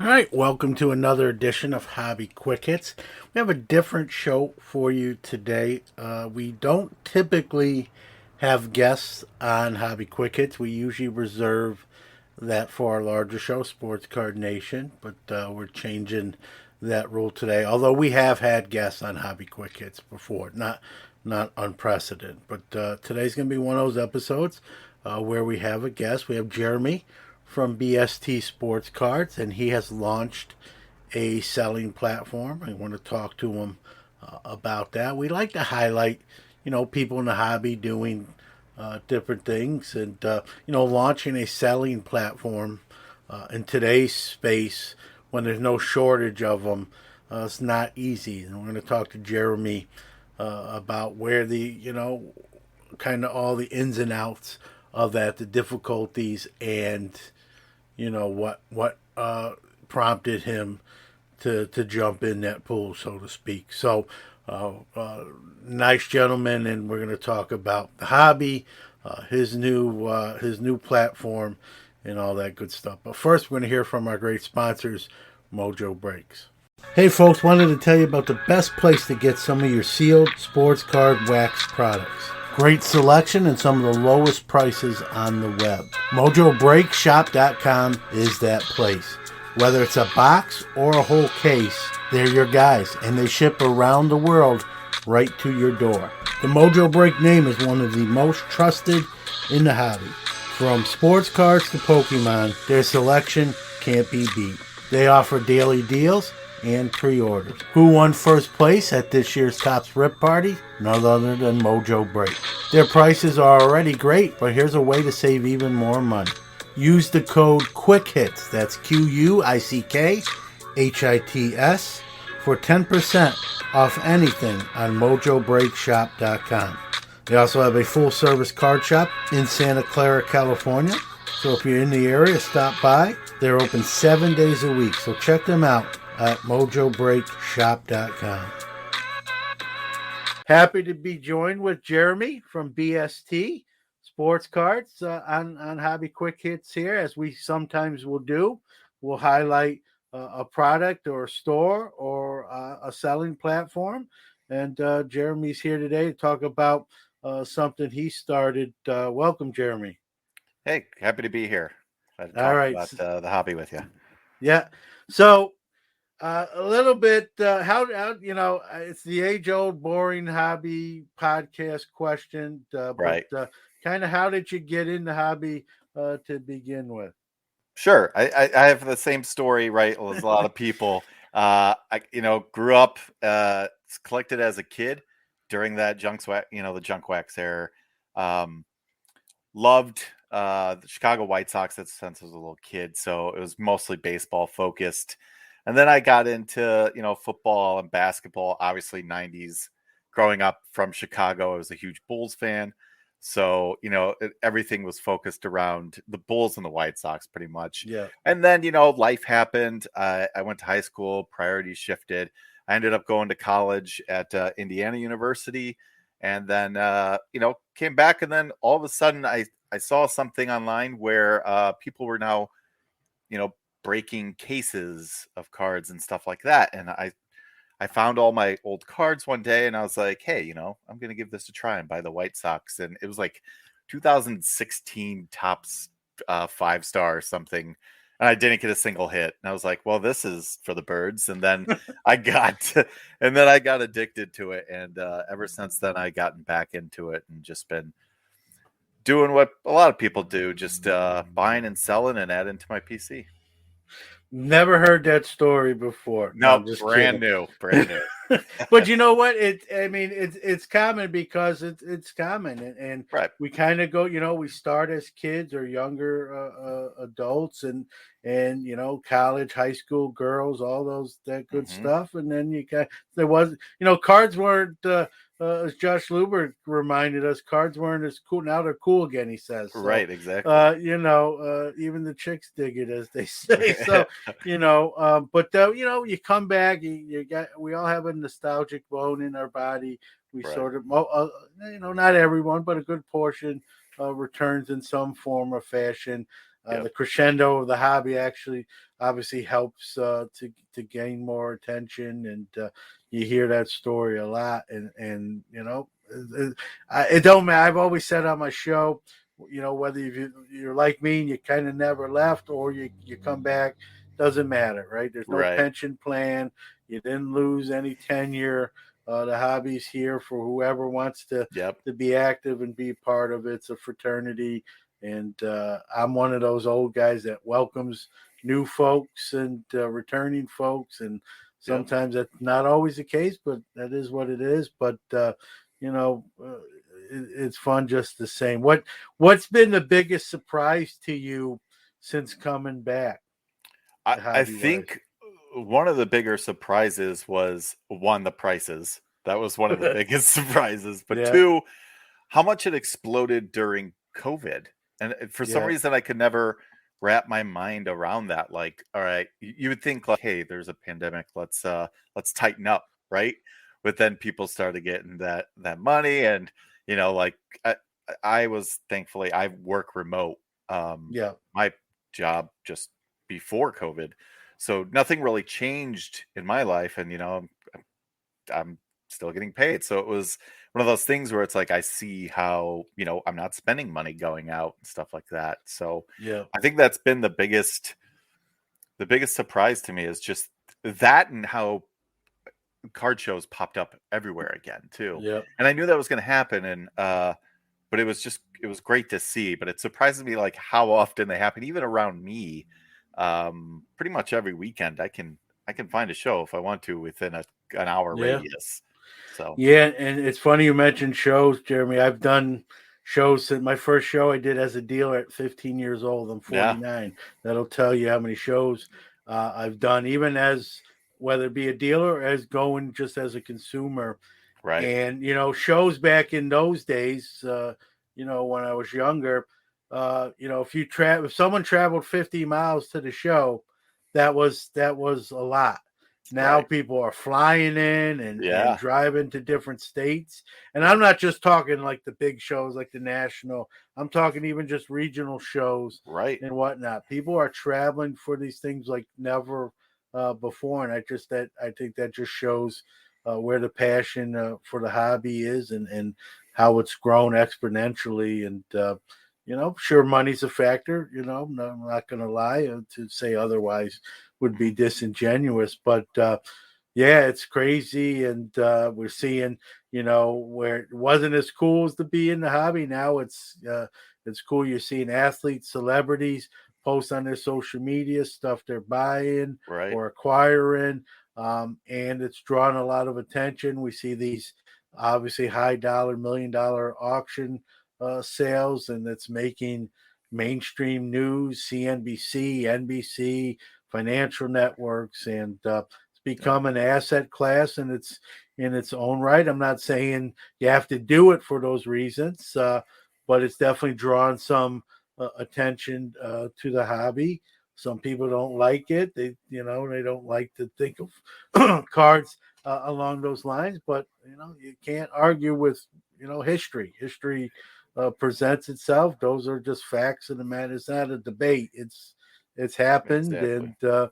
All right, welcome to another edition of Hobby Quick Hits. We have a different show for you today. We don't typically have guests on Hobby Quick Hits. We usually reserve that for our larger show, Sports Card Nation, but we're changing that rule today. Although we have had guests on Hobby Quick Hits before, not unprecedented. But today's going to be one of those episodes where we have a guest. We have Jeremy from BST Sportscards, and he has launched a selling platform. I want to talk to him about that. We like to highlight, people in the hobby doing different things, and launching a selling platform in today's space when there's no shortage of them. It's not easy, and we're going to talk to Jeremy about where kind of all the ins and outs of that, the difficulties, and what prompted him to jump in that pool, so to speak. So, nice gentleman, and we're going to talk about the hobby, his new platform, and all that good stuff. But first, we're going to hear from our great sponsors, Mojo Breaks. Hey folks, wanted to tell you about the best place to get some of your sealed sports card wax products. Great selection and some of the lowest prices on the web. MojoBreakShop.com is that place. Whether it's a box or a whole case, they're your guys, and they ship around the world right to your door. The Mojo Break name is one of the most trusted in the hobby. From sports cards to Pokemon, their selection can't be beat. They offer daily deals and pre-orders. Who won first place at this year's Topps Rip Party? None other than Mojo Break. Their prices are already great, but here's a way to save even more money. Use the code QUICKHITS, that's QUICKHITS, for 10% off anything on MojoBreakShop.com. They also have a full-service card shop in Santa Clara, California. So if you're in the area, stop by. They're open 7 days a week, so check them out at MojoBreakShop.com. Happy to be joined with Jeremy from BST Sportscards on Hobby Quick Hits here, as we sometimes will do. We'll highlight a product or a store or a selling platform. And Jeremy's here today to talk about something he started. Welcome, Jeremy. Hey, happy to be here. Glad to All talk right. about the hobby with you. Yeah. So a little bit, how it's the age-old boring hobby podcast question, Right. but kind of how did you get in the hobby to begin with? Sure. I have the same story, right, as a lot of people. I grew up collected as a kid during that the junk wax era. Loved the Chicago White Sox since I was a little kid, so it was mostly baseball focused. And then I got into, football and basketball, obviously 90s. Growing up from Chicago, I was a huge Bulls fan. So, everything was focused around the Bulls and the White Sox pretty much. Yeah. And then, life happened. I went to high school, priorities shifted. I ended up going to college at Indiana University, and then, came back. And then all of a sudden I saw something online where people were now, breaking cases of cards and stuff like that. And I found all my old cards one day, and I was like, hey, I'm going to give this a try and buy the White Sox. And it was like 2016 Topps 5-star or something. And I didn't get a single hit. And I was like, well, this is for the birds. And then I got addicted to it. And ever since then, I gotten back into it and just been doing what a lot of people do, just buying and selling and adding to my PC. Never heard that story before. No, I'm just brand kidding. new. But you know what? It's common because it's common, and Right. we kind of go. We start as kids or younger adults, and college, high school, girls, all that good stuff, and then there was cards weren't. As Josh Luber reminded us, cards weren't as cool. Now they're cool again, he says. So, right, exactly. Even the chicks dig it, as they say. So, but you come back, we all have a nostalgic bone in our body. We Right. sort of, not everyone, but a good portion returns in some form or fashion. Yep. The crescendo of the hobby actually obviously helps to gain more attention, and you hear that story a lot, and it don't matter. I've always said on my show, whether you're like me and you kind of never left, or you come back, doesn't matter, right? There's no Right. pension plan. You didn't lose any tenure. The hobby's here for whoever wants Yep. to be active and be part of it. It's a fraternity, and I'm one of those old guys that welcomes new folks and returning folks, and Yep. sometimes that's not always the case, but that is what it is. But you know, uh, it's fun just the same. What's been the biggest surprise to you since coming back, I hobby wise? think one of the bigger surprises was one, the prices. That was one of the biggest surprises. But Yeah, two, how much it exploded during COVID. And for some yeah, reason, I could never wrap my mind around that. Like, all right, you would think like, hey, there's a pandemic. Let's tighten up, right? But then people started getting that money, and like I was thankfully I work remote. yeah, My job just before COVID, so nothing really changed in my life, and I'm still getting paid. So it was one of those things where it's like I see how, I'm not spending money going out and stuff like that. So yeah, I think that's been the biggest surprise to me is just that, and how card shows popped up everywhere again too. yeah. And I knew that was going to happen, and but it was great to see, but it surprises me like how often they happen even around me. Pretty much every weekend I can find a show if I want to within an hour Yeah. radius. So, Yeah, and it's funny you mentioned shows, Jeremy. I've done shows since my first show I did as a dealer at 15 years old. I'm yeah, 49. That'll tell you how many shows I've done, even as whether it be a dealer or as going just as a consumer. right, And shows back in those days, when I was younger, if someone traveled 50 miles to the show, that was a lot. Now right. people are flying in and Yeah, driving to different states, and I'm not just talking like the big shows like the national. I'm talking even just regional shows right. and whatnot. People are traveling for these things like never before, and I think that just shows where the passion for the hobby is, and how it's grown exponentially. And sure, money's a factor. No, I'm not going to lie. To say otherwise would be disingenuous. But yeah, it's crazy, and we're seeing where it wasn't as cool as to be in the hobby. Now it's cool. You're seeing athletes, celebrities post on their social media stuff they're buying Right. or acquiring, and it's drawn a lot of attention. We see these obviously high dollar, $1 million auction sales, and it's making mainstream news, CNBC, NBC, financial networks, and it's Yep. become an asset class, and it's in its own right. I'm not saying you have to do it for those reasons, but it's definitely drawn some attention to the hobby. Some people don't like it. They don't like to think of cards along those lines. But you can't argue with history. History presents itself. Those are just facts of the matter. It's not a debate. It's happened, Exactly. and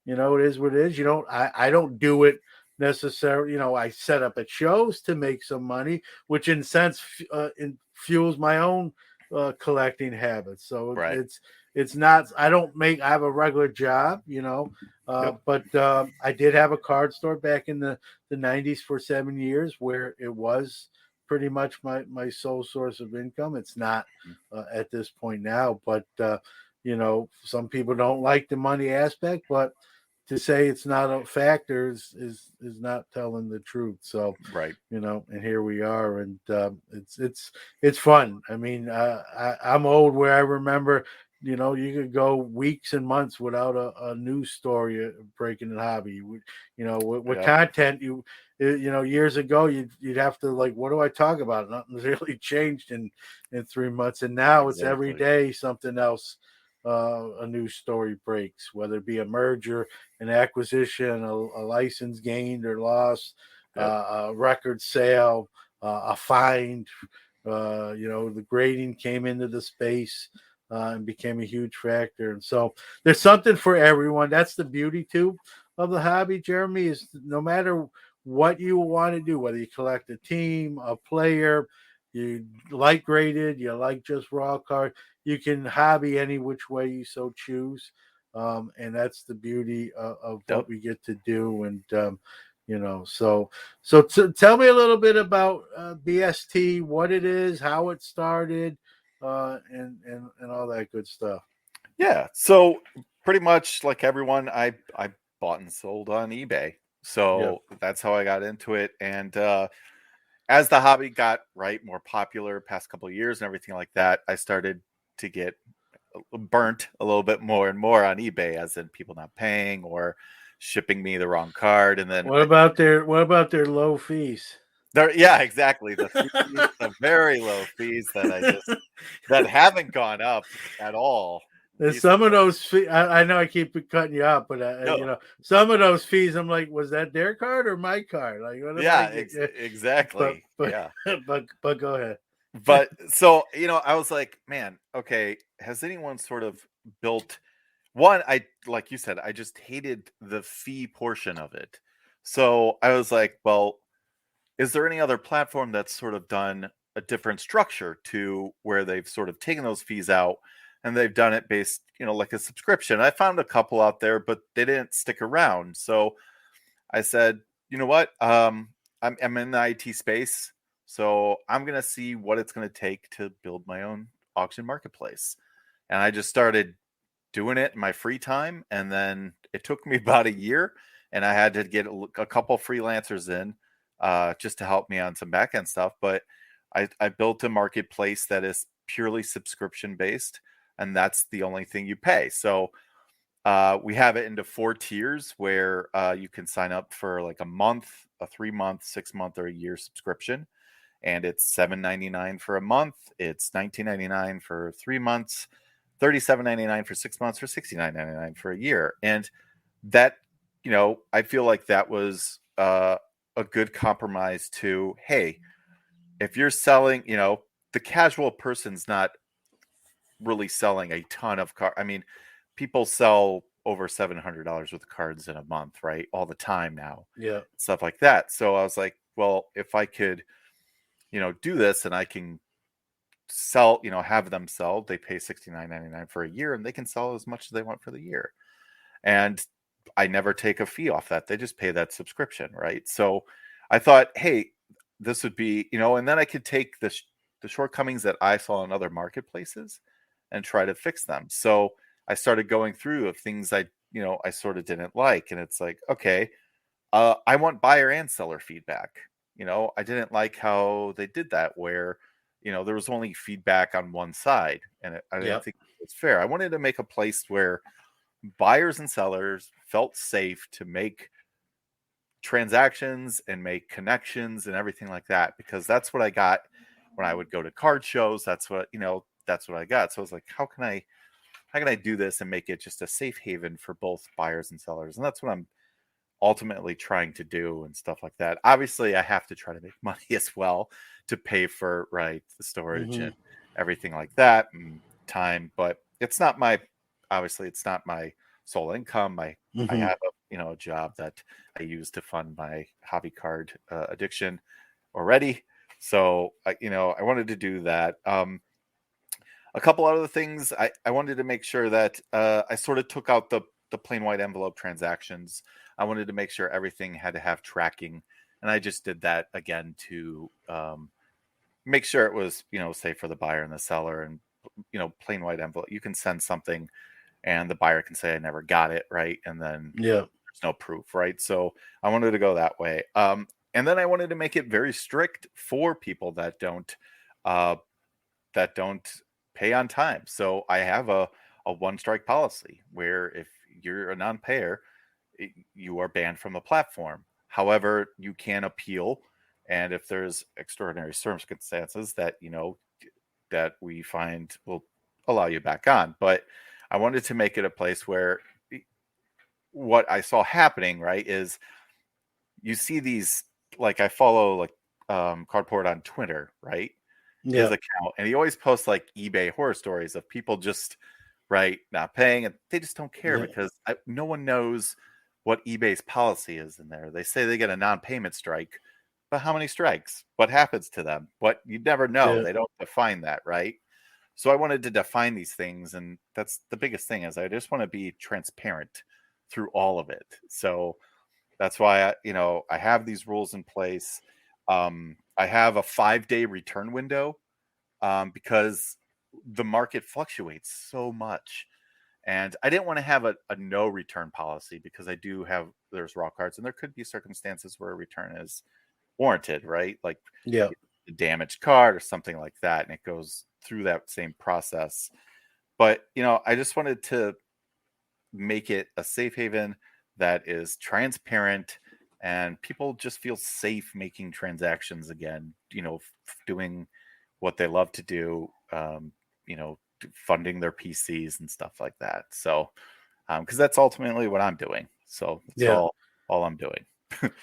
it is what it is. I don't do it necessarily. I set up at shows to make some money, which in sense fuels my own collecting habits. So Right. it's not. I don't make. I have a regular job, Yep. but I did have a card store back in the '90s for 7 years, where it was pretty much my sole source of income. It's not at this point now, but some people don't like the money aspect, but to say it's not a factor is not telling the truth. So, Right. and here we are, and it's fun. I mean, I'm old where I remember, you could go weeks and months without a news story breaking the hobby. With Yep. content, years ago you'd have to like, what do I talk about? Nothing's really changed in 3 months, and now it's every Exactly. day something else. A news story breaks, whether it be a merger, an acquisition, a license gained or lost, Yep. a record sale, a find. The grading came into the space. and became a huge factor. And so there's something for everyone. That's the beauty too of the hobby, Jeremy, is no matter what you want to do, whether you collect a team, a player, you like graded, you like just raw cards, you can hobby any which way you so choose. And that's the beauty of what Yep. we get to do. And, tell me a little bit about BST, what it is, how it started, and all that good stuff. Yeah. So pretty much like everyone, I bought and sold on eBay. Yeah. So that's how I got into it. And as the hobby got more popular past couple of years and everything like that, I started to get burnt a little bit more and more on eBay, as in people not paying or shipping me the wrong card. And then What about their low fees? yeah, exactly. The fees, the very low fees that haven't gone up at all And some of recently. those fees, I know I keep cutting you off, but No, some of those fees, I'm like, was that their card or my card? Like, what am I yeah, getting? But exactly. but Yeah. but go ahead. But so, I was like, man, okay, has anyone sort of built one? I, like you said, I just hated the fee portion of it. So I was like, well, is there any other platform that's sort of done a different structure to where they've sort of taken those fees out and they've done it based, like a subscription? I found a couple out there, but they didn't stick around. So I said, you know what? I'm in the IT space, so I'm gonna see what it's gonna take to build my own auction marketplace. And I just started doing it in my free time, and then it took me about a year, and I had to get a couple freelancers in just to help me on some back end stuff. But I built a marketplace that is purely subscription based, and that's the only thing you pay. So we have it into 4 tiers where you can sign up for like a month, a 3 month, 6 month, or a year subscription. And it's $7.99 for a month. It's $19.99 for 3 months, $37.99 for 6 months, or $69.99 for a year. And that, I feel like that was a good compromise to, hey, if you're selling, the casual person's not really selling a ton of cards. I mean, people sell over $700 worth of cards in a month, right? All the time now, Yeah. stuff like that. So I was like, well, if I could, do this and I can sell, have them sell, they pay $69.99 for a year and they can sell as much as they want for the year. And I never take a fee off that. They just pay that subscription, right? So I thought, hey, this would be, and then I could take the shortcomings that I saw in other marketplaces and try to fix them. So I started going through of things I sort of didn't like. And it's like, okay, I want buyer and seller feedback. I didn't like how they did that, where, there was only feedback on one side. And I didn't Yep. think it was fair. I wanted to make a place where buyers and sellers felt safe to make transactions and make connections and everything like that, because that's what I got when I would go to card shows. That's what I got. So I was like, how can I do this and make it just a safe haven for both buyers and sellers? And that's what I'm ultimately trying to do and stuff like that. Obviously, I have to try to make money as well to pay for the storage Hmm. and everything like that and time, but it's not my sole income. I Hmm. have a job that I use to fund my hobby card addiction already. So I wanted to do that. A couple other things, I wanted to make sure that I sort of took out the plain white envelope transactions. I wanted to make sure everything had to have tracking, and I just did that again to make sure it was safe for the buyer and the seller. And plain white envelope, you can send something and the buyer can say I never got it, right? And then Yeah. there's no proof, right? So I wanted to go that way. And then I wanted to make it very strict for people uh, that don't pay on time. So I have a one strike policy where if you're a non-payer, you are banned from the platform. However, you can appeal, and if there's extraordinary circumstances that we find will allow you back on. But I wanted to make it a place where what I saw happening, right, is you see these, like I follow like Cardboard on Twitter, right? his Yeah. account, and he always posts like eBay horror stories of people just right not paying, and they just don't care Yeah. because no one knows what eBay's policy is in there. They say they get a non-payment strike, but how many strikes? What happens to them? What you never know. Yeah. They don't define that, right? So I wanted to define these things, and that's the biggest thing is I just want to be transparent through all of it. So that's why I have these rules in place. I have a 5-day return window because the market fluctuates so much. And I didn't want to have a no return policy because I do have there's raw cards and there could be circumstances where a return is warranted, right? Like Yeah. a damaged card or something like that, and it goes through that same process. But I just wanted to make it a safe haven that is transparent and people just feel safe making transactions again, doing what they love to do, funding their PCs and stuff like that. So, because that's ultimately what I'm doing. So that's Yeah. all I'm doing.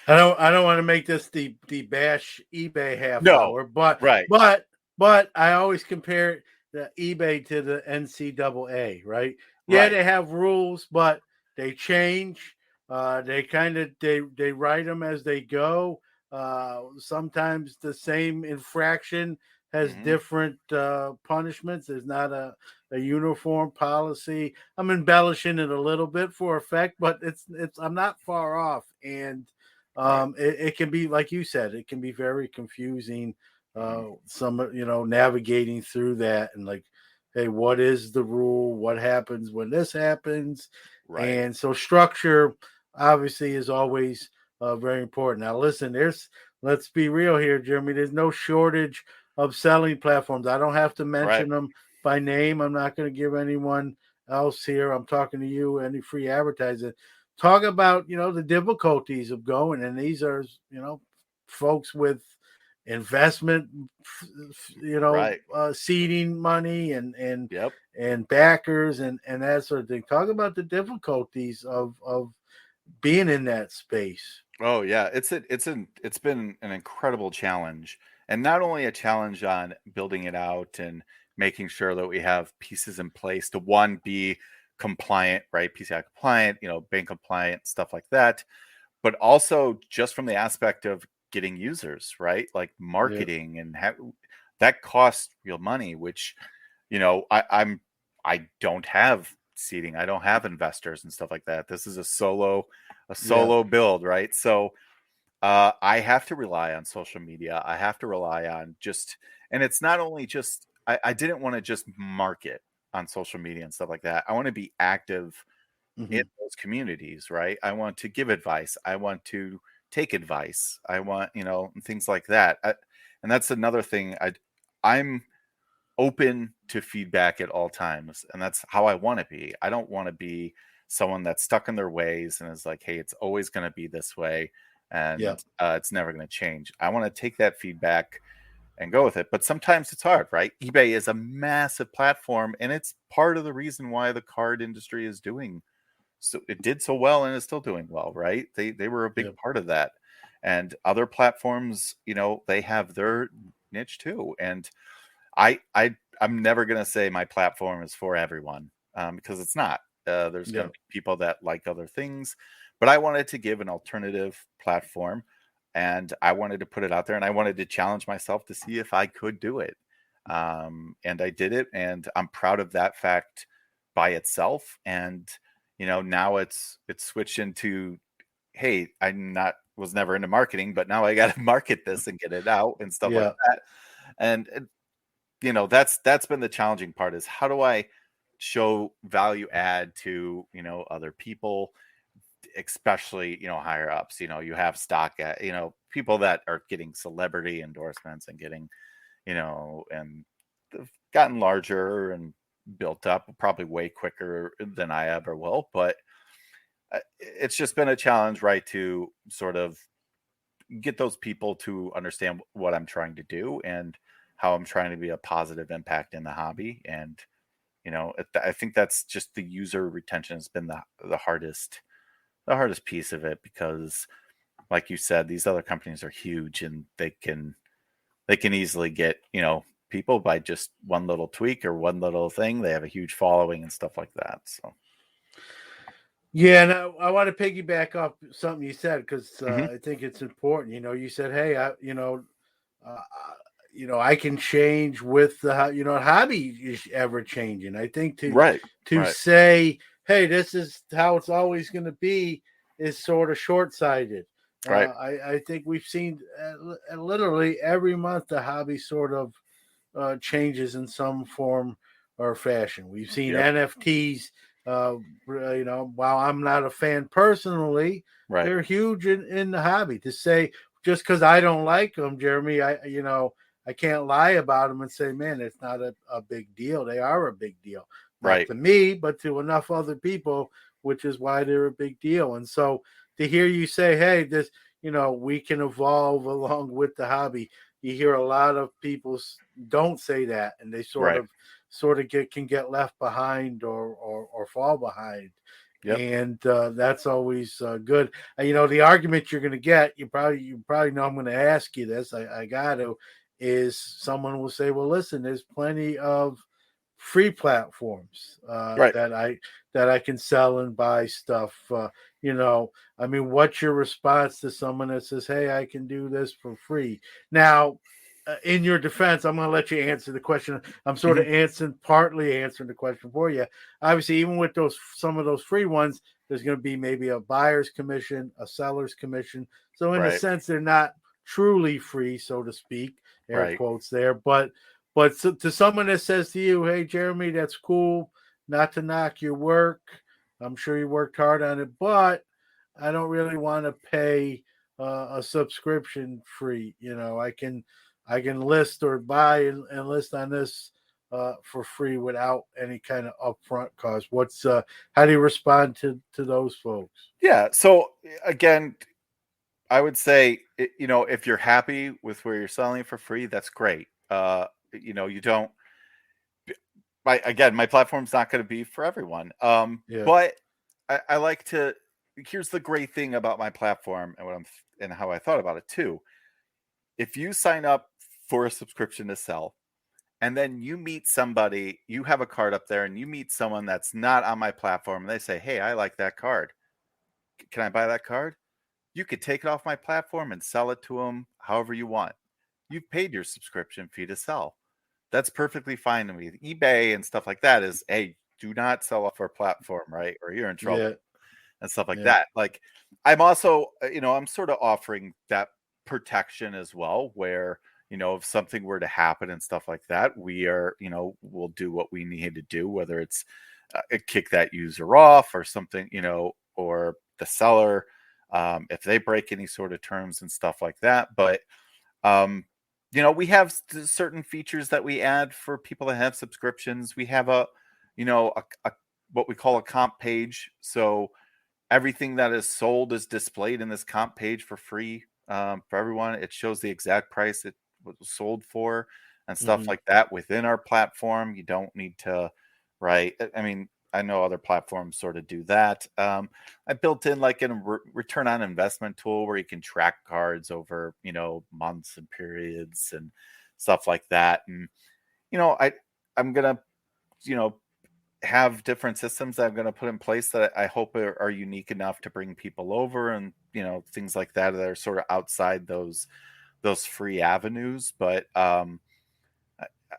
I don't want to make this the bash eBay half No, hour, but right, I always compare the eBay to the NCAA, right? Yeah, right, they have rules, but they change. They kind of they write them as they go. Sometimes the same infraction has hmm different punishments. There's not a uniform policy. I'm embellishing it a little bit for effect, but it's I'm not far off. And right, it can be like you said, it can be very confusing. hmm Some navigating through that and like, hey, what is the rule? What happens when this happens? right, And so structure obviously is always very important. Now, listen, let's be real here, Jeremy. There's no shortage of selling platforms. I don't have to right. mention them by name. I'm not going to give anyone else here. I'm talking to you. Any free advertising. Talk about the difficulties of going, and these are folks with investment, Right. seeding money Yep. and backers and that sort of thing. Talk about the difficulties of being in that space. Oh yeah, it's been an incredible challenge, and not only a challenge on building it out and making sure that we have pieces in place to one be compliant, right? PCI compliant, bank compliant, stuff like that, but also just from the aspect of getting users, right? Like Yeah, marketing and that costs real money, which I don't have seating, I don't have investors and stuff like that. This is a yeah, solo build, right? So I have to rely on social media. I have to rely on and it's not only just, I didn't want to just market on social media and stuff like that. I want to be active in hmm those communities, right? I want to give advice. I want to take advice. I want, and things like that. And that's another thing. I'm open to feedback at all times, and that's how I want to be. I don't want to be someone that's stuck in their ways and is like, hey, it's always going to be this way yeah, and it's never going to change. I want to take that feedback and go with it, but sometimes it's hard, right? eBay is a massive platform, and it's part of the reason why the card industry is doing so, it did so well and is still doing well, right? They were a yeah, big part of that. And other platforms, they have their niche too. And I'm never going to say my platform is for everyone, because it's not. There's going yeah, to be people that like other things, but I wanted to give an alternative platform, and I wanted to put it out there, and I wanted to challenge myself to see if I could do it. And I did it, and I'm proud of that fact by itself. And now it's switched into, hey, I'm not was never into marketing, but now I got to market this and get it out and stuff like yeah, that. And that's been the challenging part is how do I show value add to other people, especially higher ups. You have stock at people that are getting celebrity endorsements and getting and they've gotten larger and built up probably way quicker than I ever will. But it's just been a challenge, right, to sort of get those people to understand what I'm trying to do and how I'm trying to be a positive impact in the hobby. And I think that's just the user retention has been the hardest piece of it, because like you said, these other companies are huge and they can easily get people by just one little tweak or one little thing. They have a huge following and stuff like that. So, Yeah, and I want to piggyback off something you said because hmm I think it's important. You said, "Hey, uh, I can change with hobby is ever changing." I think right, to right, say, "Hey, this is how it's always going to be," is sort of short sighted. right. I think we've seen literally every month the hobby sort of changes in some form or fashion. We've seen Yep, NFTs. While I'm not a fan personally, right, they're huge in the hobby. To say just because I don't like them, Jeremy, I can't lie about them and say, man, it's not a big deal. They are a big deal, not right, to me, but to enough other people, which is why they're a big deal. And so to hear you say, hey, we can evolve along with the hobby. You hear a lot of people don't say that, and they right. sort of can get left behind or fall behind, Yep. and that's always good. The argument you're going to get, you probably know I'm going to ask you this. I got to is someone will say, well, listen, there's plenty of free platforms Right. that I can sell and buy stuff. I mean, what's your response to someone that says, "Hey, I can do this for free"? Now, in your defense, I'm going to let you answer the question. I'm sort hmm of partly answering the question for you. Obviously, even with some of those free ones, there's going to be maybe a buyer's commission, a seller's commission. So, in a Right. sense, they're not truly free, so to speak. Air Right. quotes there, but to someone that says to you, "Hey, Jeremy, that's cool. Not to knock your work. I'm sure you worked hard on it, but I don't really want to pay a subscription free. I can list or buy and list on this for free without any kind of upfront cost." How do you respond to those folks? Yeah. So again, I would say, if you're happy with where you're selling for free, that's great. You don't. My platform's not going to be for everyone. Yeah. But I like to. Here's the great thing about my platform and and how I thought about it too. If you sign up for a subscription to sell, and then you meet somebody, you have a card up there, and you meet someone that's not on my platform, and they say, "Hey, I like that card. Can I buy that card?" You could take it off my platform and sell it to them however you want. You've paid your subscription fee to sell. That's perfectly fine to me. eBay and stuff like that is, hey, do not sell off our platform, right? Or you're in trouble Yeah. and stuff like Yeah. that. Like, I'm also, I'm sort of offering that protection as well, where, if something were to happen and stuff like that, we'll do what we need to do, whether it's kick that user off or something, or the seller, if they break any sort of terms and stuff like that. But, um, we have certain features that we add for people that have subscriptions. We have a what we call a comp page. So everything that is sold is displayed in this comp page for free, for everyone. It shows the exact price it was sold for and stuff Hmm. like that within our platform. You don't need to, right? I mean, I know other platforms sort of do that. I built in like a return on investment tool where you can track cards over, months and periods and stuff like that. And, I'm going to, you know, have different systems that I'm going to put in place that I hope are unique enough to bring people over, and things like that that are sort of outside those free avenues. But I,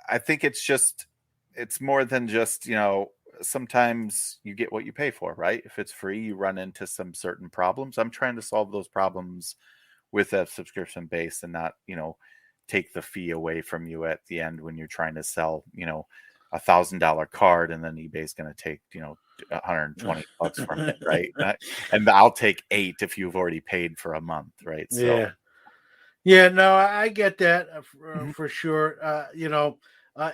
I think it's more than just sometimes you get what you pay for, right? If it's free, you run into some certain problems. I'm trying to solve those problems with a subscription base and not take the fee away from you at the end when you're trying to sell $1,000 card, and then eBay's going to take 120 bucks from it, right? And I'll take 8 if you've already paid for a month, right? So Yeah. Yeah, no, I get that Mhm. for sure.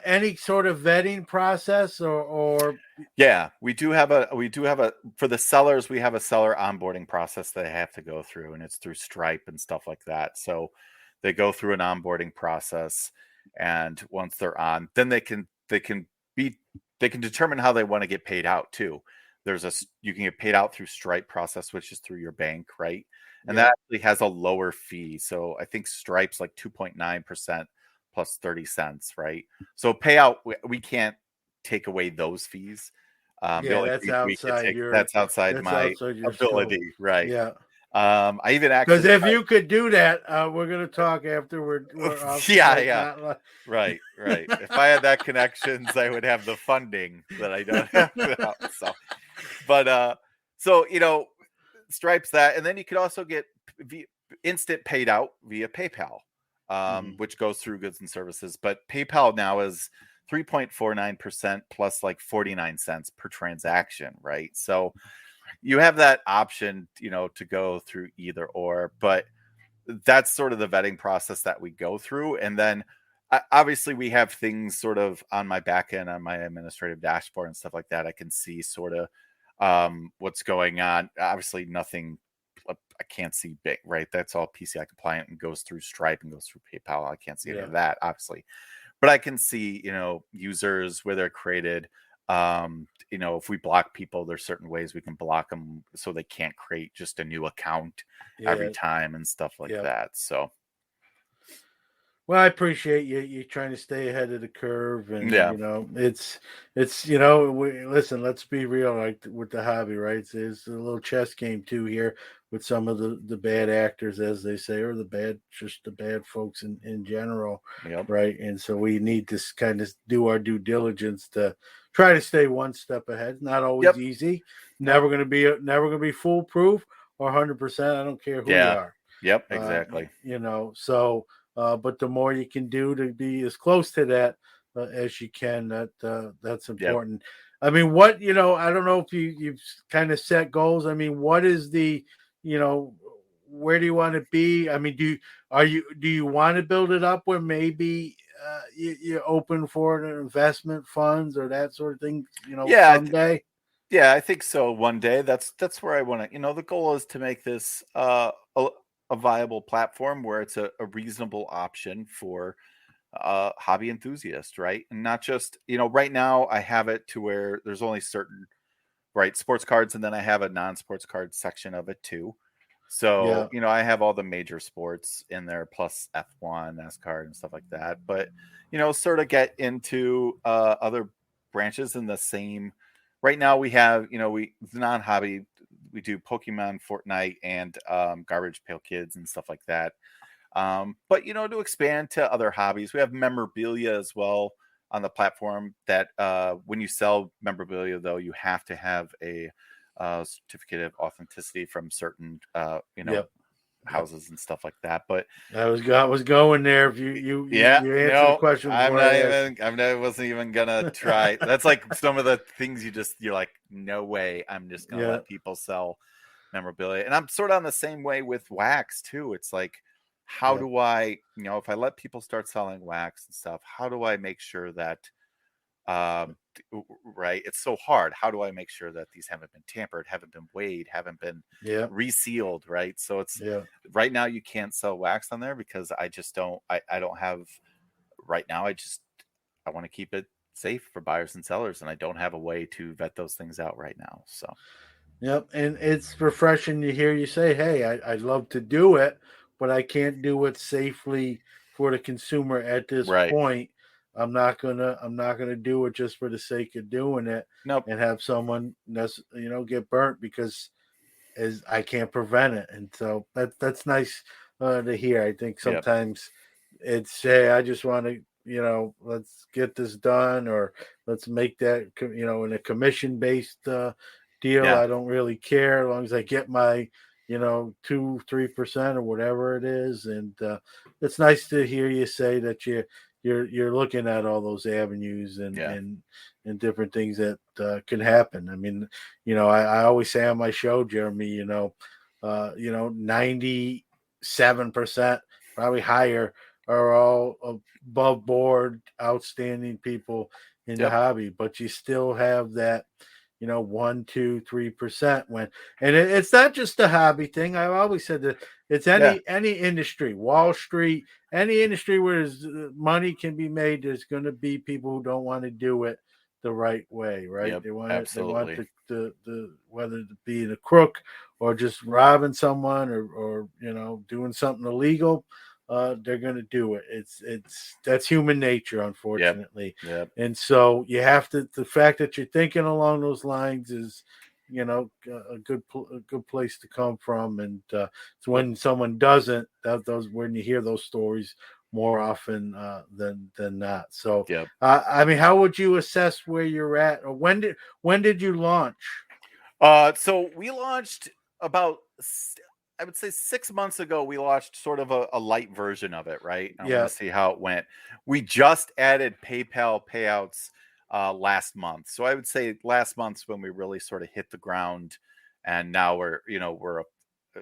Any sort of vetting process or Yeah, we do have a for the sellers, we have a seller onboarding process that they have to go through, and it's through Stripe and stuff like that. So they go through an onboarding process, and once they're on, then be they can determine how they want to get paid out too. You can get paid out through Stripe process, which is through your bank, right? And yeah, that actually has a lower fee. So I think Stripe's like 2.9% plus 30 cents, right? So payout, we can't take away those fees. The Yeah, only fees we could take, that's outside that's my outside your scope. ability, right? Yeah. I even Because actually if you could do that, we're going to talk after we're off yeah, mic. yeah. Not like Right, right. If I had that connections, I would have the funding that I don't have now. So, but so Stripes that, and then you could also get instant paid out via PayPal, which goes through goods and services. But PayPal now is 3.49% plus like 49 cents per transaction, right? So you have that option, to go through either or, but that's sort of the vetting process that we go through. And then obviously we have things sort of on my back end, on my administrative dashboard and stuff like that. I can see sort of what's going on. Obviously nothing I can't see big, right? That's all PCI compliant and goes through Stripe and goes through PayPal. I can't see any of that, obviously. But I can see, users where they're created. If we block people, there's certain ways we can block them so they can't create just a new account every time and stuff like that. So, well, I appreciate you trying to stay ahead of the curve, and yeah, it's listen. Let's be real, like with the hobby, right? It's a little chess game too here with some of the bad actors, as they say, or the bad folks in general, right? And so we need to kind of do our due diligence to try to stay one step ahead. Not always easy. Never going to be foolproof or 100%. I don't care who you are. Yep, exactly. So. But the more you can do to be as close to that as you can, that's important. I mean, I don't know if you've kind of set goals. I mean, what is where do you want to be? I mean, do you want to build it up where maybe you're open for an investment funds or that sort of thing, someday? Yeah, I think so. One day, that's where I want to. The goal is to make this a viable platform where it's a reasonable option for hobby enthusiasts, right? And not just, right now I have it to where there's only certain, right, sports cards, and then I have a non-sports card section of it too. So, I have all the major sports in there plus F1, NASCAR and stuff like that. But, sort of get into other branches in the same. Right now we have, non-hobby, we do Pokemon, Fortnite, and Garbage Pail Kids and stuff like that. But to expand to other hobbies, we have memorabilia as well on the platform. That when you sell memorabilia, though, you have to have a certificate of authenticity from certain houses and stuff like that. But I was going there. If you answered the question before I wasn't even gonna try. That's like some of the things you're like, no way, I'm just gonna let people sell memorabilia. And I'm sort of on the same way with wax too. It's like, how do I, if I let people start selling wax and stuff, how do I make sure that right, it's so hard. How do I make sure that these haven't been tampered, haven't been weighed, haven't been resealed, right? So it's right now you can't sell wax on there because I just don't I don't have right now. I want to keep it safe for buyers and sellers, and I don't have a way to vet those things out right now. So and it's refreshing to hear you say, hey, I'd love to do it, but I can't do it safely for the consumer at this point. I'm not gonna do it just for the sake of doing it and have someone get burnt because as I can't prevent it. And so that's nice to hear. I think sometimes it's, hey, I just want to let's get this done, or let's make that in a commission based deal. I don't really care as long as I get my 2-3% or whatever it is. And it's nice to hear you say that you're looking at all those avenues and different things that can happen. I mean, I always say on my show, Jeremy, 97%, probably higher, are all above board, outstanding people in the hobby, but you still have that 1, 2, 3% when, and it's not just a hobby thing. I've always said that it's any industry, Wall Street, any industry where money can be made. There's going to be people who don't want to do it the right way, right? They want the whether it be a crook or just robbing someone or doing something illegal. they're going to do it. That's human nature, Yep. unfortunately. Yep. And so you have to. The fact that you're thinking along those lines is, a good place to come from. And it's when someone doesn't, those when you hear those stories more often than not. So, Yep. I mean, how would you assess where you're at, or when did you launch? So we launched about, I would say 6 months ago, we launched sort of a light version of it, right? I want Yeah, to see how it went. We just added PayPal payouts last month. So I would say last month's when we really sort of hit the ground, and now we're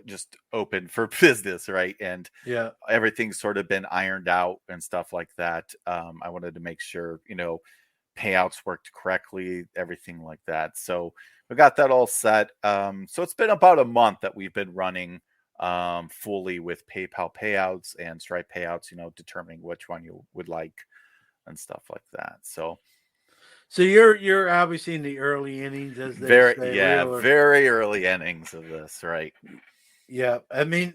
just open for business, right? And yeah. everything's sort of been ironed out and stuff like that. I wanted to make sure, payouts worked correctly, everything like that. So we got that all set. So it's been about a month that we've been running fully with PayPal payouts and Stripe payouts, determining which one you would like and stuff like that. So So you're obviously in the early innings, as they say, real. very early innings of this, right? Yeah, I mean,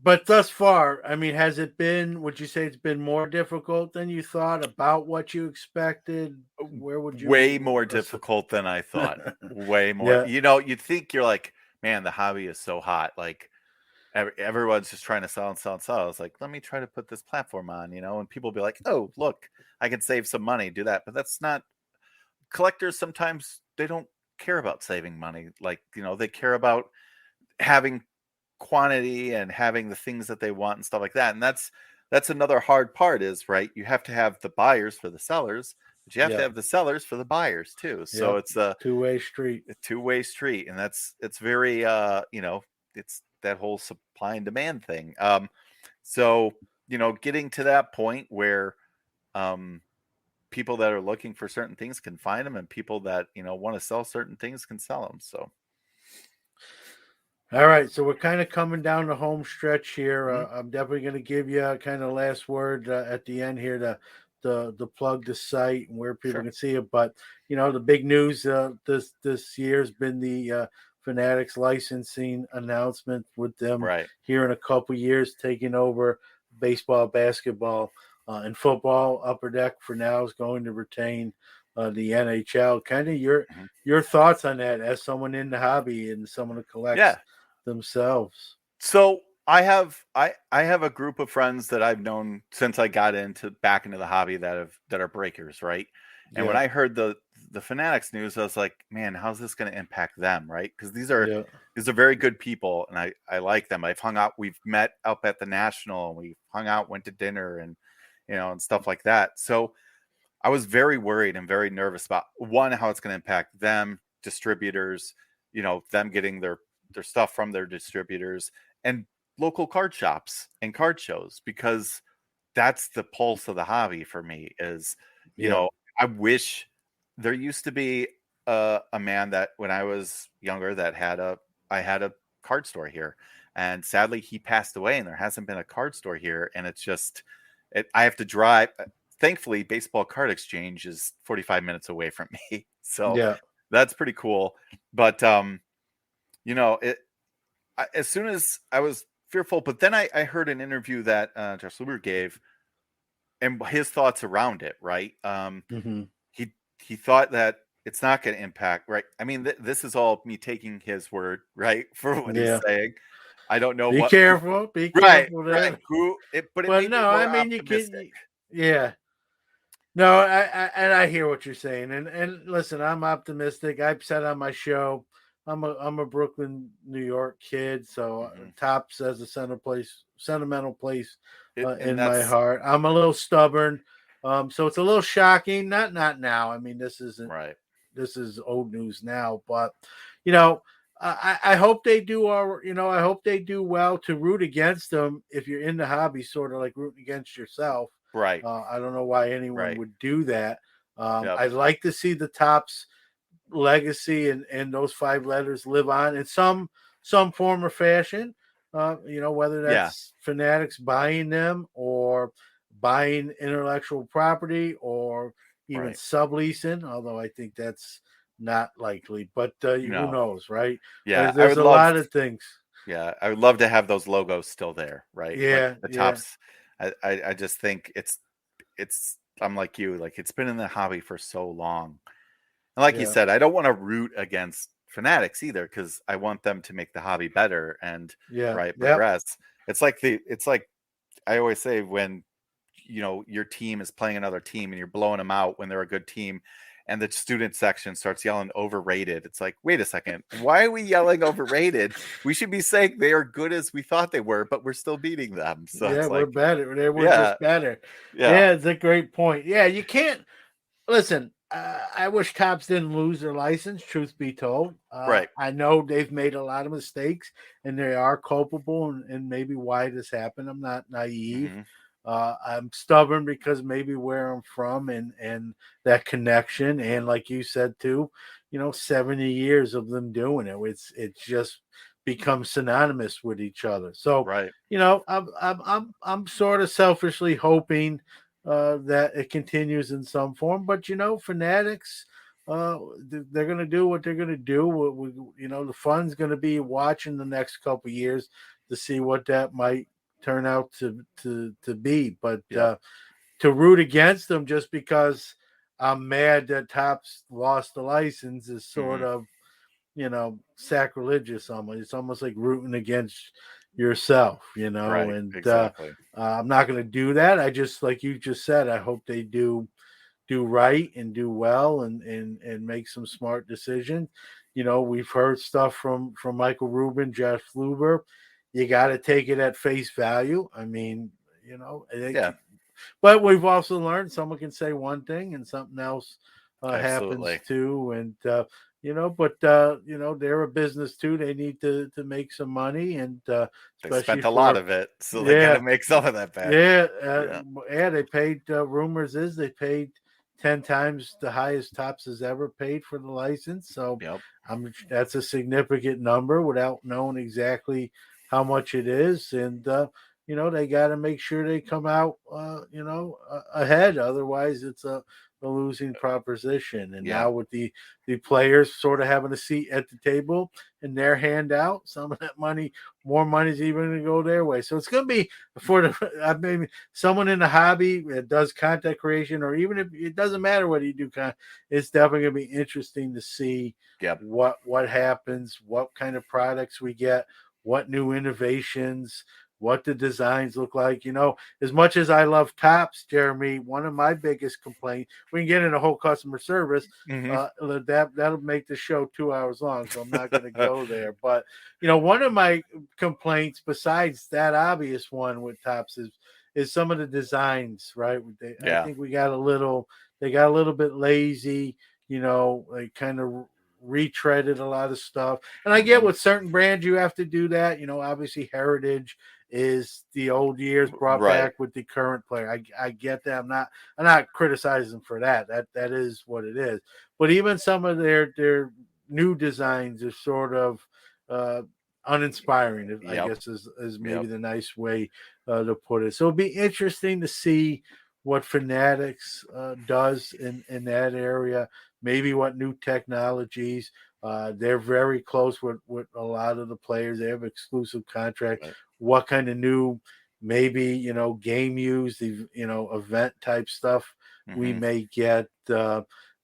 but thus far, I mean, has it been? Would you say it's been more difficult than you thought? About what you expected? Where would Way you? more difficult than I thought. Way more. Yeah, You'd think you're like, man, the hobby is so hot. Like everyone's just trying to sell and sell and sell. I was like, let me try to put this platform on, and people be like, oh, look, I can save some money, do that. But that's not, collectors sometimes they don't care about saving money. Like, they care about having quantity and having the things that they want and stuff like that. And that's another hard part is, right, you have to have the buyers for the sellers, but you have to yeah, have the sellers for the buyers too. So yep. it's a Two-way street. two-way street, and it's very it's that whole supply and demand thing. So getting to that point where um people that are looking for certain things can find them, and people that want to sell certain things can sell them. So All right, so we're kind of coming down the home stretch here. mhm, I'm definitely going to give you a kind of last word at the end here to plug the site and where people sure. can see it. But the big news this year has been the Fanatics licensing announcement, with them Right. here in a couple years taking over baseball, basketball, and football. Upper Deck for now is going to retain the NHL. Kind of Mhm. your thoughts on that as someone in the hobby and someone who collects Yeah. themselves. So I have a group of friends that I've known since I got back into the hobby that are breakers, right? And when Yeah, I heard the Fanatics news, I was like, man, how's this going to impact them, right? Because yeah, these are very good people, and I like them. We've met up at the National, and we hung out, went to dinner, and and stuff like that. So I was very worried and very nervous about, one, how it's going to impact them, distributors, them getting their stuff from their distributors, and local card shops and card shows, because that's the pulse of the hobby for me. Is you yeah, know I wish there used to be a man that when I was younger that I had a card store here, and sadly he passed away, and there hasn't been a card store here, and it's just I have to drive. Thankfully, Baseball Card Exchange is 45 minutes away from me, so yeah. that's pretty cool. But it as soon as I was fearful, but then I heard an interview that Josh Luber gave, and his thoughts around it. Right, Hmm. he he thought that it's not going to impact. Right, I mean, this is all me taking his word, right, for what he's Yeah. saying. I don't know Be what people. careful. Be Right, careful right. there. But it Well, made me no, I more mean you optimistic. can. Yeah. No, and I hear what you're saying, and listen, I'm optimistic. I've said on my show, I'm a Brooklyn, New York kid, so Hmm. Tops has a sentimental place And in my that's heart. I'm a little stubborn, so it's a little shocking. Not now. I mean, right. this is old news now, but you know, I hope they do I hope they do well. To root against them, if you're in the hobby, sort of like rooting against yourself. Right. I don't know why anyone Right. would do that. Yep. I'd like to see the Tops legacy and those five letters live on in some form or fashion. Whether Yeah. that's Fanatics buying them, or buying intellectual property, or even Right. subleasing. Although I think that's not likely, but who No. knows, right? Yeah. There's a lot of things. Yeah, I would love to have those logos still there, right? Like Yeah, the yeah, tops. I just think it's I'm like you, like it's been in the hobby for so long. And like you Yeah, said, I don't want to root against fanatics either because I want them to make the hobby better and yeah, right yep, progress. It's like I always say when your team is playing another team and you're blowing them out when they're a good team and the student section starts yelling overrated. It's like, wait a second, why are we yelling overrated? We should be saying they are good as we thought they were, but we're still beating them. So yeah. it's We're like, better. We're yeah, just better. yeah, Yeah, it's a great point. Yeah, you can't listen. I wish Tops didn't lose their license. Truth be told, right. I know they've made a lot of mistakes and they are culpable, and maybe why this happened. I'm not naive. Hmm. I'm stubborn because maybe where I'm from and that connection, and like you said too, 70 years of them doing it. It's just become synonymous with each other. So, Right. I'm sort of selfishly hoping that it continues in some form. But fanatics, they're going to do what they're going to do. The fun's going to be watching the next couple years to see what that might turn out to be. But Yep. to root against them just because I'm mad that Tops lost the license is sort Hmm. of sacrilegious. Almost, it's almost like rooting against yourself. Right. And Exactly. I'm not going to do that. I just, like you just said, I hope they do right and do well and make some smart decisions. We've heard stuff from Michael Rubin, Jeff Fluber. You got to take it at face value. I mean, Yeah. but we've also learned someone can say one thing and something else happens Absolutely. too. And but they're a business too. They need to make some money, and They especially spent a lot for of it, so they got to yeah, make some of that back. yeah, Yeah. yeah. They paid. Rumors is they paid 10 times the highest Tops has ever paid for the license. So, Yep. that's a significant number without knowing exactly how much it is, and they got to make sure they come out, ahead. Otherwise, it's a losing proposition. And Yeah. now with the players sort of having a seat at the table and their handout, some of that money, more money is even going to go their way. So it's going to be for the maybe someone in the hobby that does content creation, or even if it doesn't matter what you do, it's definitely going to be interesting to see Yep. what happens, what kind of products we get, what new innovations, what the designs look like. As much as I love Tops, Jeremy, one of my biggest complaints, we can get into whole customer service. Hmm. That'll make the show 2 hours long, so I'm not going to go there. But one of my complaints, besides that obvious one with Tops, is some of the designs. Right, I Yeah. think they got a little bit lazy. They kind of retreaded a lot of stuff. And I get Hmm. with certain brands you have to do that. Obviously Heritage is the old years brought Right. back with the current player. I get that. I'm not criticizing for that. That is what it is. But even some of their new designs are sort of uh, uninspiring, I Yep. guess is maybe Yep. the nice way to put it. So it'll be interesting to see what Fanatics does in that area, maybe what new technologies. They're very close with a lot of the players. They have exclusive contracts. Right. What kind of new, maybe game use, event type stuff we Hmm. may get.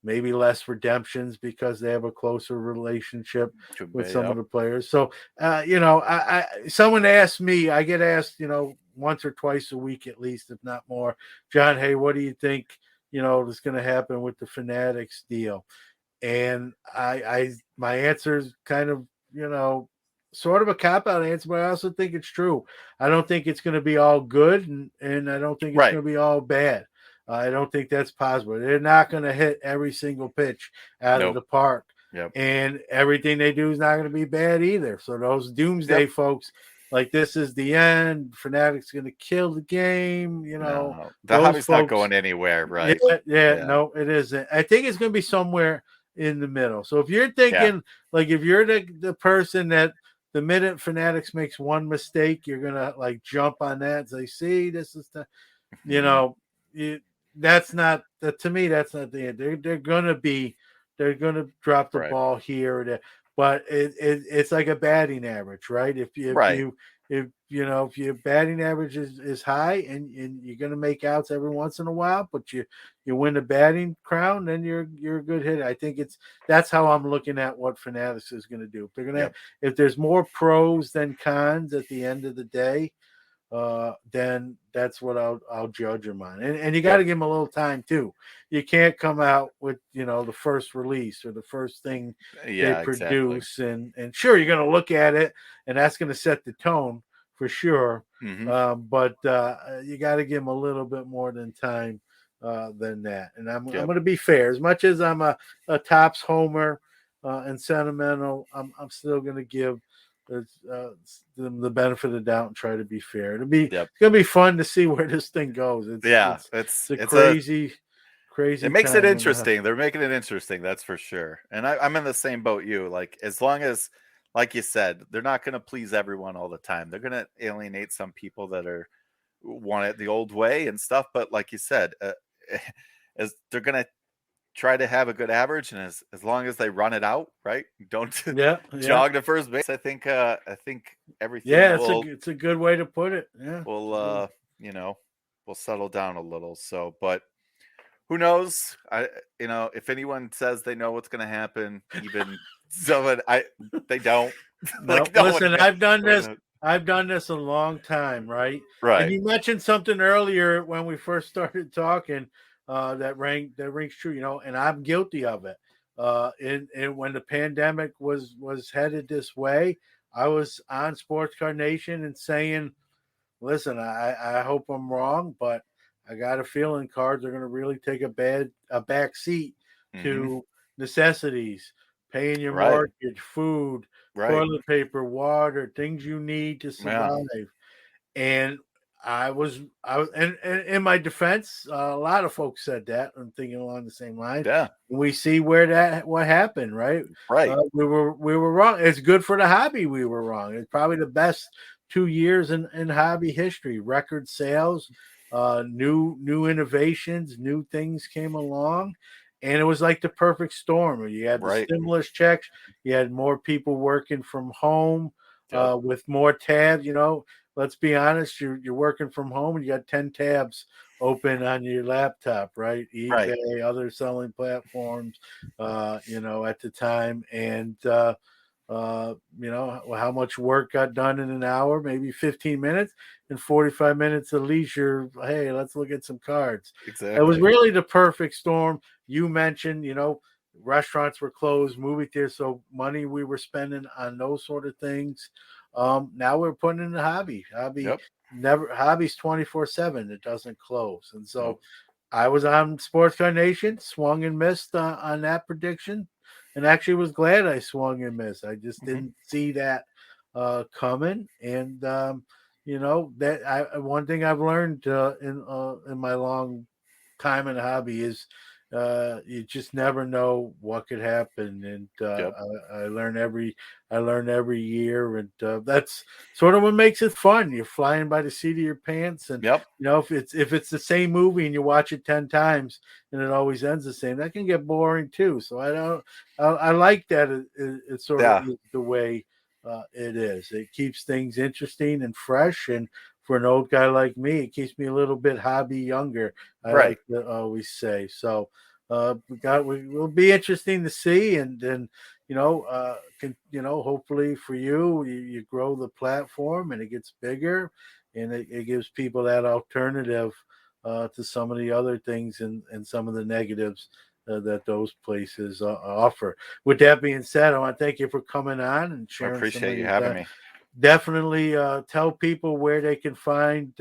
Maybe less redemptions because they have a closer relationship Could with be. some of Yep. the players. So, someone asked me, I get asked, once or twice a week at least, if not more, John, hey, what do you think, is going to happen with the Fanatics deal? And my answer is kind of, sort of a cop out answer, but I also think it's true. I don't think it's going to be all good, and I don't think it's Right. going to be all bad. I don't think that's possible. They're not going to hit every single pitch out of Nope. the park, Yep. and everything they do is not going to be bad either. So those doomsday Yep. folks, like this is the end, Fanatics going to kill the game, No, the those hobby's not folks. going anywhere. Yeah, Right. yeah, Yeah. no, it isn't. I think it's going to be somewhere in the middle. So if you're Yeah. thinking, like, if you're the person that the minute Fanatics makes one mistake, you're gonna like jump on that and say, "See, this is the," you Hmm. know, you, that's not that to me. That's not the end. They're gonna drop the Right. ball here or there, but it's like a batting average, right? If Right. if your batting average is high and you're going to make outs every once in a while, but you win the batting crown, then you're a good hitter. I think that's how I'm looking at what Fanatics is going to do. Yep. If there's more pros than cons at the end of the day, then that's what I'll judge them on. And you got to Yep. give them a little time too. You can't come out with the first release or the first thing they Yeah, exactly. produce, and sure you're going to look at it, and that's going to set the tone for sure. Hmm. But you got to give them a little bit more than time than that. And I'm Yep. going to be fair. As much as I'm a Topps homer and sentimental, I'm still going to give the benefit of the doubt and try to be fair. Yep. It's gonna be fun to see where this thing goes. Yeah, It's a it's a crazy it makes it time. interesting. They're making it interesting, that's for sure. And I'm in the same boat you. Like, as long as, like you said, they're not going to please everyone all the time. They're going to alienate some people that want it the old way and stuff. But like you said, as they're going to try to have a good average, and as long as they run it out, right? Don't Yeah, jog to first base. I think everything yeah. It's a good way to put it. Yeah, will will settle down a little. So, but who knows? If anyone says they know what's going to happen, even someone, they don't. no. Like, no one Listen, knows. I've done this. I've done this a long time, right? And Right. you mentioned something earlier when we first started talking that rings true, and I'm guilty of it. And when the pandemic was headed this way, I was on Sports Card Nation and saying, listen, I hope I'm wrong, but I got a feeling cards are going to really take a back seat Hmm. to necessities, paying your Right. mortgage, food, Right. toilet paper, water, things you need to Yeah. survive. And I was, and in my defense, a lot of folks said that. I'm thinking along the same line. Yeah. We see what happened, right? Right. We were wrong. It's good for the hobby. We were wrong. It's probably the best 2 years in hobby history. Record sales, new innovations, new things came along, and it was like the perfect storm. You had the Right. stimulus checks. You had more people working from home Yep. with more tabs. Let's be honest, you're working from home and you got 10 tabs open on your laptop, right? Right. eBay, other selling platforms, at the time. And, how much work got done in an hour, maybe 15 minutes and 45 minutes of leisure. Hey, let's look at some cards. It was Exactly. really the perfect storm. You mentioned, restaurants were closed, movie theaters, so money we were spending on those sort of things. Now we're putting in the hobby. Yep. Hobby's 24/7. It doesn't close. And so Nope. I was on Sports Car Nation, swung and missed on that prediction, and actually was glad I swung and missed. I just Hmm. didn't see that coming. And one thing I've learned in my long time in the hobby is you just never know what could happen. And Yep. I learn every year, and that's sort of what makes it fun. You're flying by the seat of your pants, and Yep. if it's the same movie and you watch it 10 times and it always ends the same, that can get boring too. So I like that it sort of Yeah. is the way it is. It keeps things interesting and fresh, and for an old guy like me, it keeps me a little bit hobby younger. I Right. like to always say. So will be interesting to see, and then hopefully for you grow the platform and it gets bigger, and it gives people that alternative to some of the other things and some of the negatives that those places offer. With that being said, I want to thank you for coming on and I sharing some of appreciate you your having time. me. Definitely tell people where they can find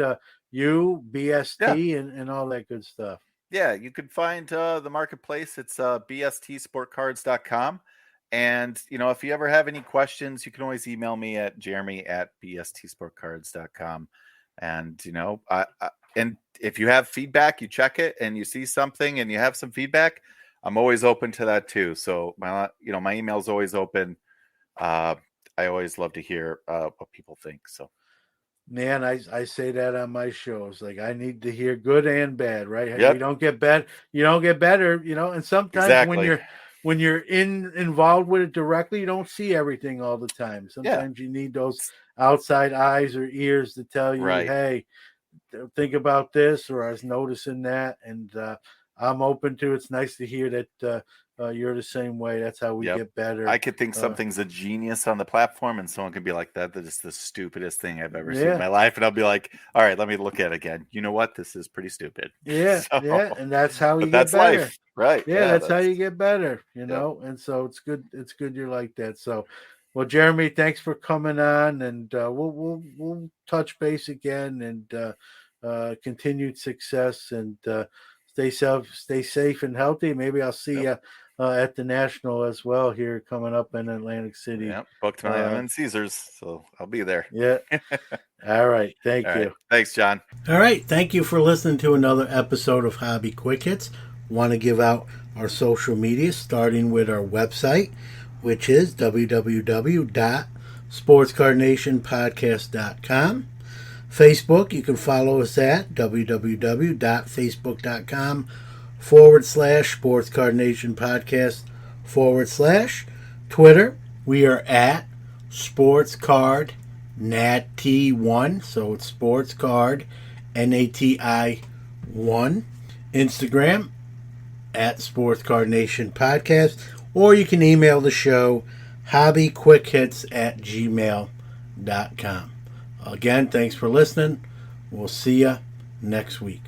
you, Yeah. BST, and all that good stuff. Yeah, you can find the marketplace. It's bstsportcards.com. And, if you ever have any questions, you can always email me at jeremy@bstsportcards.com. And, and if you have feedback, you check it and you see something and you have some feedback, I'm always open to that too. So my email is always open. I always love to hear what people think. So, Man, I say that on my shows. Like I need to hear good and bad, right? yep, You don't get better, and sometimes exactly. when you're involved with it directly, you don't see everything all the time. Yeah. Sometimes you need those outside eyes or ears to tell you, Right. hey, think about this, or I was noticing that, and I'm open to it. It's nice to hear that you're the same way. That's how we Yep. get better. I could think something's a genius on the platform, and someone could be like, "That is the stupidest thing I've ever seen in Yeah, my life," and I'll be like, "All right, let me look at it again. You know what? This is pretty stupid." yeah, So, yeah, and that's how you but get that's better. life, right? Yeah, Yeah, that's how that's you get better, yep, and so it's good. It's good you're like that. So, well, Jeremy, thanks for coming on, and we'll touch base again, and continued success, and stay safe and healthy. Maybe I'll see yep, you at the National as well here coming up in Atlantic City. yep. Booked my I'm in Caesars, so I'll be there. Yeah. All right. All Thank right, you. thanks, John. All right. Thank you for listening to another episode of Hobby Quick Hits. Want to give out our social media, starting with our website, which is www.sportscardnationpodcast.com. Facebook, you can follow us at www.facebook.com/sportscardnationpodcast/ Twitter, we are at sportscardnat1, so it's sportscard NATI1. Instagram at sportscardnationpodcast, or you can email the show hobbyquickhits@gmail.com. Again, thanks for listening. We'll see you next week.